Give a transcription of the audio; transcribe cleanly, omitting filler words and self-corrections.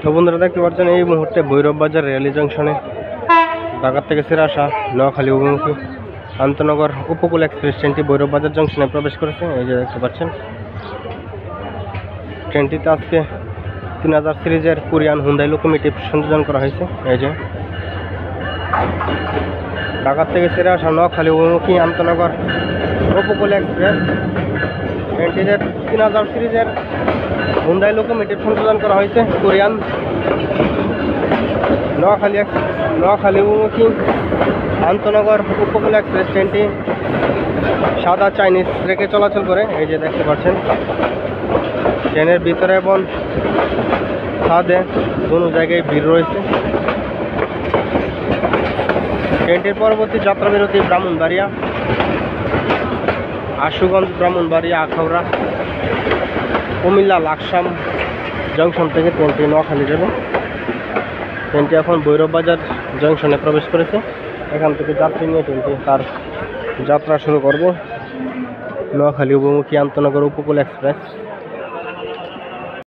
তো বন্ধুরা দেখতে পাচ্ছেন এই মুহূর্তে ভৈরব বাজার রেলি জংশনে ঢাকা থেকে ছেড়ে আসা নোয়াখালী অভিমুখী আন্তনগর উপকূল এক্সপ্রেস ট্রেনটি ভৈরব বাজার জংশনে প্রবেশ করেছে। এই যে দেখতে পাচ্ছেন ট্রেনটিতে আজকে 3000 সিরিজের কোরিয়ান হুন্ডাই লোকোমোটিভ সংযোজন করা হয়েছে। এই যে ঢাকা থেকে ছেড়ে আসা নোয়াখালী অভিমুখী আন্তনগর উপকূল এক্সপ্রেস ট্রেনটিতে 3000 সিরিজের হুন্ডাই লোকোমোটিভ সংযোজন করা হয়েছে। কোরিয়ান নোয়াখালী অভিমুখী আন্তনগর উপকূল এক্সপ্রেস ট্রেনটি সাদা চাইনিজ রেখে চলাচল করে। এই যে দেখতে পাচ্ছেন ট্রেনের ভিতরে এবং ছাদে কোনো জায়গায় ভিড় রয়েছে। ট্রেনটির পরবর্তী যাত্রা বিরতি ব্রাহ্মণবাড়িয়া, আশুগঞ্জ, ব্রাহ্মণবাড়িয়া, আখাউড়া, কুমিল্লা, লাকসাম জংশন থেকে ট্রেনটি নোয়াখালী যাবে। ট্রেনটি এখন ভৈরব বাজার জংশনে প্রবেশ করেছে। এখান থেকে যাত্রী নিয়ে ট্রেনটি তার যাত্রা শুরু করবে নোয়াখালী অভিমুখী আন্তনগর উপকূল এক্সপ্রেস।